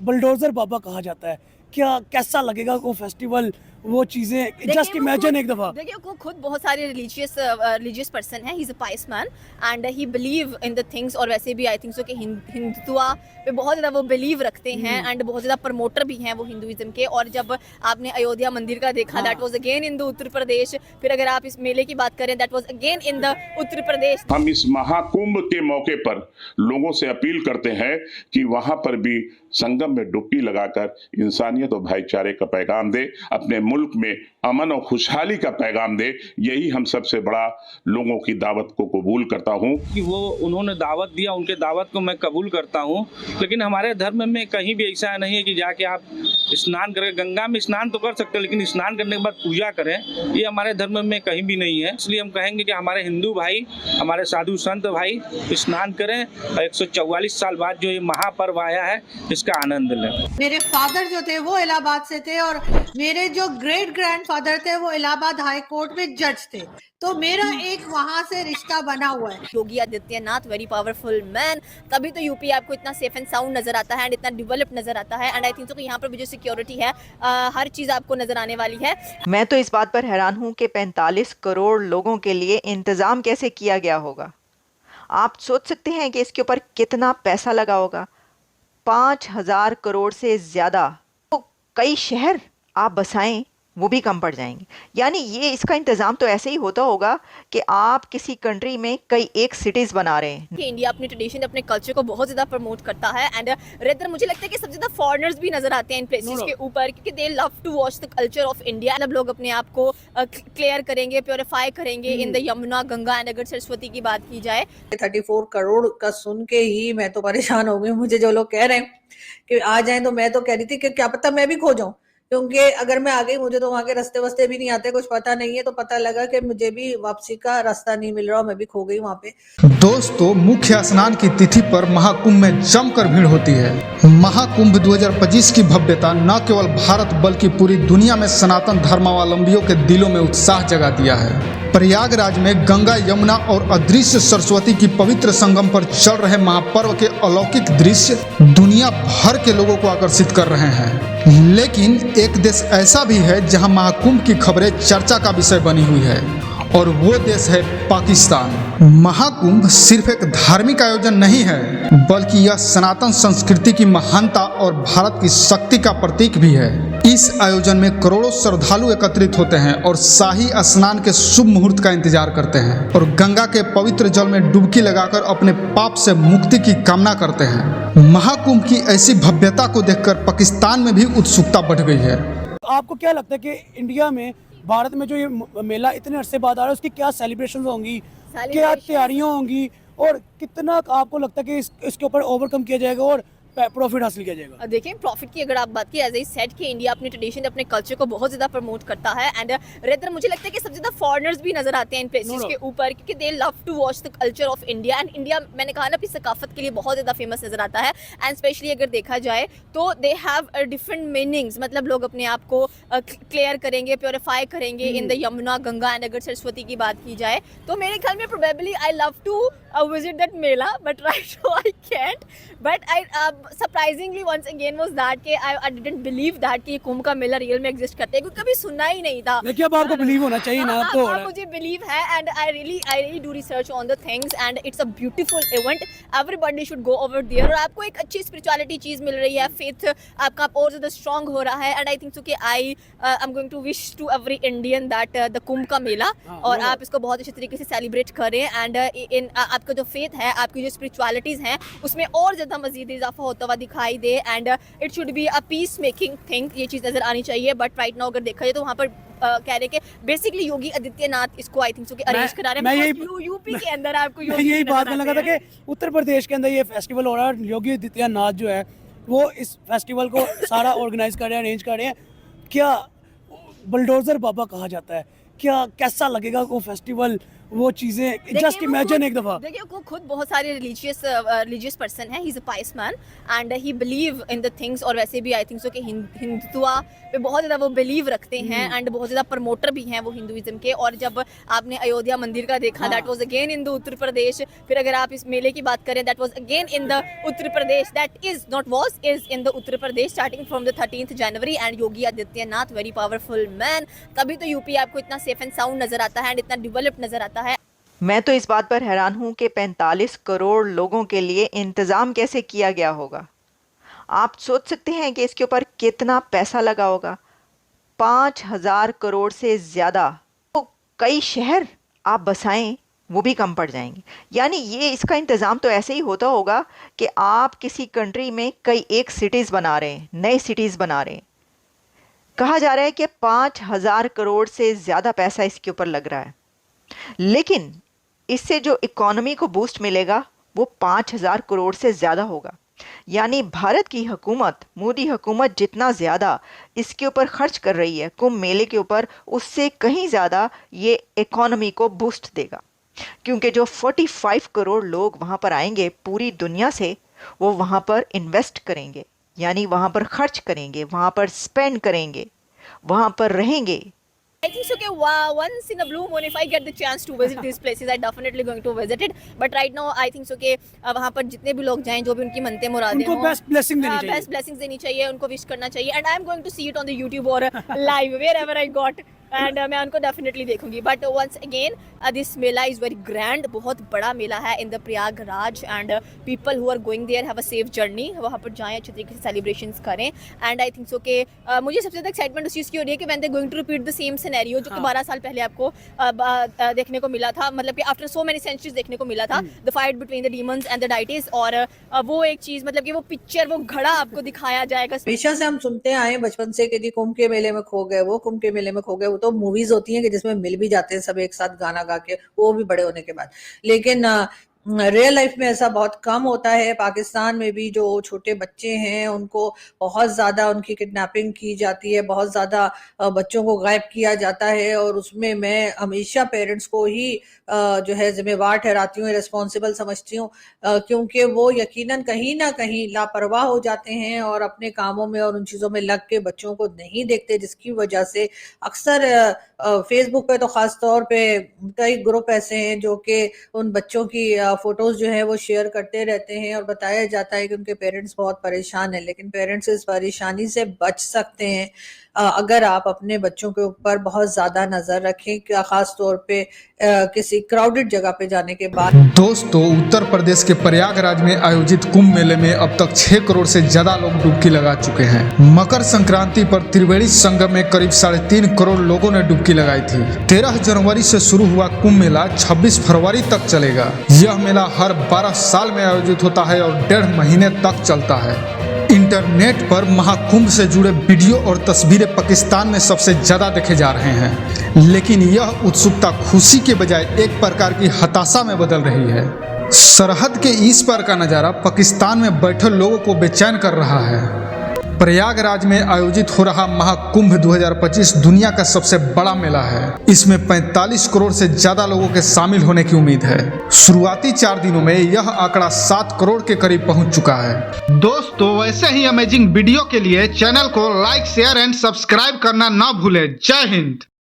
Bulldozer बाबा कहा जाता है। क्या कैसा लगेगा वो फेस्टिवल, वो चीज़ें जस्ट देखिए वो इमेजिन खुद एक दफ़ा। देखिए वो खुद बहुत सारे रिलीजियस पर्सन है। He is a price man and he believe in the things. और वैसे भी आई थिंक सो कि हिंदुत्व पे बहुत ज़्यादा वो बिलीव रखते हैं हुँ, एंड बहुत ज़्यादा प्रमोटर भी हैं वो हिंदुइज्म के। और जब आपने अयोध्या मंदिर का देखा, दैट हाँ। Was again in the Uttar Pradesh. फिर अगर आप इस मेले की बात करें, that was again in the Uttar Pradesh. हम इस महाकुंभ के मौके पर लोगों से अपील करते हैं कि वहां पर भी संगम में डुबकी लगाकर इंसानियत और भाईचारे का पैगाम दे, अपने मुल्क में अमन और खुशहाली का पैगाम दे। यही हम सबसे बड़ा लोगों की दावत को कबूल करता हूं। कि वो उन्होंने दावत दिया, उनके दावत को मैं कबूल करता हूँ। लेकिन हमारे धर्म में कहीं भी ऐसा नहीं है कि जाके आप स्नान करें। गंगा में स्नान तो कर सकते हैं, लेकिन स्नान करने के बाद पूजा करें, ये हमारे धर्म में कहीं भी नहीं है। इसलिए हम कहेंगे कि हमारे हिंदू भाई, हमारे साधु संत भाई स्नान करें और 144 साल बाद जो ये महापर्व आया है इसका आनंद लें। मेरे फादर जो थे वो इलाहाबाद से थे और मेरे जो ग्रेट ग्रैंडफादर थे वो इलाहाबाद हाई कोर्ट में जज थे, तो मेरा एक वहां से रिश्ता बना हुआ है। योगी आदित्यनाथ वेरी पावरफुल मैन, तभी तो यूपी आपको इतना सेफ एंड साउंड नजर आता है एंड इतना डेवलप नजर आता है। एंड आई थिंक सो कि यहाँ पर भी जो सिक्योरिटी है, हर चीज आपको नजर आने वाली है। मैं तो इस बात पर हैरान हूं कि 45 करोड़ लोगों के लिए इंतज़ाम कैसे किया गया होगा। आप सोच सकते हैं कि इसके ऊपर कितना पैसा लगा होगा। 5,000 करोड़ से ज़्यादा। तो कई शहर आप बसाएं वो भी कम पड़ जाएंगे। यानी ये इसका इंतज़ाम तो ऐसे ही होता होगा कि आप किसी कंट्री में कई एक सिटीज़ बना रहे हैं। कि इंडिया अपनी ट्रेडिशन, अपने कल्चर को बहुत ज्यादा प्रमोट करता है एंड रेदर मुझे लगता है कि सबसे ज्यादा फॉरेनर्स भी नजर आते हैं इन प्लेसेस के ऊपर, क्योंकि they love to watch the culture of India. अब लोग अपने आप को क्लियर करेंगे, प्योरीफाई करेंगे in the Yamuna, Ganga and अगर सरस्वती की बात की जाए। 34 करोड़ का सुन के ही मैं तो परेशान हो गई। मुझे जो लोग कह रहे हैं कि आ जाएं, तो मैं तो कह रही थी कि क्या पता मैं भी खो जाऊं, क्योंकि अगर मैं आ गई, मुझे तो वहां के रास्ते वस्ते भी नहीं आते, कुछ पता नहीं है। तो पता लगा कि मुझे भी वापसी का रास्ता नहीं मिल रहा, मैं भी खो गई वहां पे। दोस्तों, मुख्य स्नान की तिथि पर महाकुंभ में जमकर भीड़ होती है। महाकुंभ 2025 की भव्यता न केवल भारत बल्कि पूरी दुनिया में सनातन धर्मावलंबियों के दिलों में उत्साह जगा दिया है। प्रयागराज में गंगा, यमुना और अदृश्य सरस्वती की पवित्र संगम पर चल रहे महापर्व के अलौकिक दृश्य दुनिया भर के लोगों को आकर्षित कर रहे हैं। लेकिन एक देश ऐसा भी है जहां महाकुंभ की खबरें चर्चा का विषय बनी हुई है, और वो देश है पाकिस्तान। महाकुंभ सिर्फ एक धार्मिक आयोजन नहीं है, बल्कि यह सनातन संस्कृति की महानता और भारत की शक्ति का प्रतीक भी है। इस आयोजन में करोड़ों श्रद्धालु एकत्रित होते हैं और शाही स्नान के शुभ मुहूर्त का इंतजार करते हैं और गंगा के पवित्र जल में डुबकी लगाकर अपने पाप से मुक्ति की कामना करते हैं। महाकुंभ की ऐसी भव्यता को देखकर पाकिस्तान में भी उत्सुकता बढ़ गई है। आपको क्या लगता है कि इंडिया में, भारत में जो ये मेला इतने अरसे बाद आ रहा है, उसकी क्या सेलिब्रेशन होंगी, क्या तैयारियां होंगी, और कितना आपको लगता है कि इसके ऊपर ओवरकम किया जाएगा और प्रॉफिट हासिल किया जाएगा? देखिए प्रॉफिट की अगर आप बात की, एज आई सेड कि इंडिया अपनी ट्रेडिशन, अपने कल्चर को बहुत ज्यादा प्रमोट करता है एंड रेदर मुझे लगता है कि सबसे ज्यादा फॉरेनर्स भी नजर आते हैं इन प्लेसेस के ऊपर, क्योंकि they love to watch the culture of India. And India, मैंने कहा ना, अपनी सकाफत के लिए बहुत ज्यादा फेमस नजर आता है एंड स्पेशली अगर देखा जाए तो दे हैव डिफरेंट मीनिंग्स। मतलब लोग अपने आप को क्लियर करेंगे, प्योरीफाई करेंगे in the Yamuna, Ganga and अगर सरस्वती की बात की जाए तो मेरे ख्याल में probably I love to visit that mela, but right now I can't. But I surprisingly once again was that कि I didn't believe that कि कुंभ का मेला रियल में एग्जिस्ट करता है, क्योंकि कभी सुना ही नहीं था। देखिए अब आपको बिलीव होना चाहिए ना, अब तो मुझे बिलीव है and I really do research on the things and it's a beautiful event. Everybody should go over there और आपको एक अच्छी स्पिरिचुअलिटी चीज मिल रही है, फेथ आपका और ज्यादा स्ट्रॉन्ग हो रहा है एंड आई थिंक सो कि I am going to wish to every Indian that the कुंभ का मेला और आप इसको बहुत अच्छे तरीके से सेलिब्रेट करें एंड इन आपका जो फेथ है, आपकी जो स्पिरिचुअलिटीज हैं, उसमें और ज्यादा मजीद इजाफा होता हुआ दिखाई दे and it should be a peace making thing. ये चीज नजर आनी चाहिए। बट राइट नाउ अगर देखा जाए तो वहाँ पर कह रहे कि बेसिकली योगी आदित्यनाथ इसको आई थिंक सो कि अरेंज करा रहे हैं यूपी के अंदर। आपको यही बात करने लगा था कि उत्तर प्रदेश के अंदर ये फेस्टिवल हो रहा है, योगी आदित्यनाथ जो है वो इस फेस्टिवल को सारा ऑर्गेनाइज कर रहे हैं, अरेंज कर रहे हैं। क्या बुलडोजर बाबा कहा जाता है, क्या कैसा लगेगा वो फेस्टिवल, वो चीज़ें जस्ट इमेजिन एक दफ़ा। देखिए वो खुद बहुत सारे रिलीजियस पर्सन है, he is a price man and he believe in the things, और वैसे भी आई थिंक सो कि हिंदुत्व पे बहुत ज़्यादा वो बिलीव रखते हैं एंड बहुत ज़्यादा प्रमोटर भी हैं वो हिंदुइज्म के। और जब आपने अयोध्या मंदिर का देखा, that was again in the Uttar Pradesh. फिर अगर आप इस मेले की बात करें, that was again in the Uttar Pradesh, that is not was is in the Uttar Pradesh starting from the 13th January. And Yogi Adityanath very powerful man, तभी तो यूपी आपको इतना सेफ एंड साउंड नजर आता है एंड इतना डेवलप्ड नजर आता है। मैं तो इस बात पर हैरान हूं कि 45 करोड़ लोगों के लिए इंतज़ाम कैसे किया गया होगा। आप सोच सकते हैं कि इसके ऊपर कितना पैसा लगा होगा। 5000 करोड़ से ज़्यादा। तो कई शहर आप बसाएं वो भी कम पड़ जाएंगे। यानी ये इसका इंतज़ाम तो ऐसे ही होता होगा कि आप किसी कंट्री में कई एक सिटीज़ बना रहे हैं, नई सिटीज़ बना रहे हैं। कहा जा रहा है कि 5000 करोड़ से ज़्यादा पैसा इसके ऊपर लग रहा है, लेकिन इससे जो इकोनॉमी को बूस्ट मिलेगा वो 5000 करोड़ से ज़्यादा होगा। यानी भारत की हुकूमत, मोदी हुकूमत जितना ज़्यादा इसके ऊपर खर्च कर रही है कुंभ मेले के ऊपर, उससे कहीं ज़्यादा ये इकोनॉमी को बूस्ट देगा। क्योंकि जो 45 करोड़ लोग वहाँ पर आएंगे पूरी दुनिया से, वो वहाँ पर इन्वेस्ट करेंगे, यानी वहाँ पर खर्च करेंगे, वहाँ पर स्पेंड करेंगे, वहाँ पर रहेंगे। I think so कि once in a blue moon if I get the chance to visit these places I definitely going to visit it, but right now I think so कि वहाँ पर जितने भी लोग जाएं, जो भी उनकी मनते मुरादें उनको बेस्ट ब्लेसिंग देनी चाहिए, बेस्ट ब्लेसिंग्स देनी चाहिए, उनको विश करना चाहिए। And I am going to see it on the YouTube और live wherever I got, and मैं उनको डेफिनेटली देखूंगी। But once again this mela is very grand, बहुत बड़ा मेला है in the Prayagraj and people who are going there have a safe journey, वहाँ पर जाएं, अच्छे तरीके से सेलिब्रेशंस करें। एंड आई थिंक सो कि मुझे सबसे ज़्यादा एक्साइटमेंट उस चीज़ की हो रही है कि when they going to repeat the same scenario जो कि 12 साल पहले आपको देखने को मिला था, मतलब कि आफ्टर सो मेनी सेंचुरीज देखने को मिला था, the fight between the demons and the deities. और वो एक चीज़, मतलब कि वो पिक्चर, वो घड़ा आपको दिखाया जाएगा। हमेशा से हम सुनते आए बचपन से कि जी कुंभ के मेले में खो गए, वो कुंभ के मेले में खो गए। वो तो मूवीज होती हैं कि जिसमें मिल भी जाते हैं सब एक साथ गाना गा के, वो भी बड़े होने के बाद। लेकिन रियल लाइफ में ऐसा बहुत कम होता है। पाकिस्तान में भी जो छोटे बच्चे हैं उनको बहुत ज़्यादा उनकी किडनैपिंग की जाती है, बहुत ज़्यादा बच्चों को गायब किया जाता है। और उसमें मैं हमेशा पेरेंट्स को ही जो है जिम्मेवार ठहराती हूँ, रिस्पॉन्सिबल समझती हूँ, क्योंकि वो यकीनन कहीं ना कहीं लापरवाह हो जाते हैं और अपने कामों में और उन चीज़ों में लग के बच्चों को नहीं देखते, जिसकी वजह से अक्सर फेसबुक पे तो ख़ास तौर पे कई ग्रुप ऐसे हैं जो कि उन बच्चों की फोटोज जो है वो शेयर करते रहते हैं और बताया जाता है कि उनके पेरेंट्स बहुत परेशान हैं। लेकिन पेरेंट्स इस परेशानी से बच सकते हैं अगर आप अपने बच्चों के ऊपर बहुत ज्यादा नजर रखें, खास तौर पे किसी क्राउडेड जगह पे जाने के बाद। दोस्तों, उत्तर प्रदेश के प्रयागराज में आयोजित कुंभ मेले में अब तक 6 करोड़ से ज्यादा लोग डुबकी लगा चुके हैं। मकर संक्रांति पर त्रिवेणी संगम में करीब 3.5 करोड़ लोगों ने डुबकी लगाई थी। 13 जनवरी से शुरू हुआ कुंभ मेला 26 फरवरी तक चलेगा। यह मेला हर 12 साल में आयोजित होता है और 1.5 महीने तक चलता है। इंटरनेट पर महाकुंभ से जुड़े वीडियो और तस्वीरें पाकिस्तान में सबसे ज्यादा देखे जा रहे हैं, लेकिन यह उत्सुकता खुशी के बजाय एक प्रकार की हताशा में बदल रही है। सरहद के इस पार का नज़ारा पाकिस्तान में बैठे लोगों को बेचैन कर रहा है। प्रयागराज में आयोजित हो रहा महाकुंभ 2025 दुनिया का सबसे बड़ा मेला है। इसमें 45 करोड़ से ज्यादा लोगों के शामिल होने की उम्मीद है। शुरुआती 4 दिनों में यह आंकड़ा 7 करोड़ के करीब पहुंच चुका है। दोस्तों, वैसे ही अमेजिंग वीडियो के लिए चैनल को लाइक, शेयर एंड सब्सक्राइब करना ना भूलें। जय हिंद।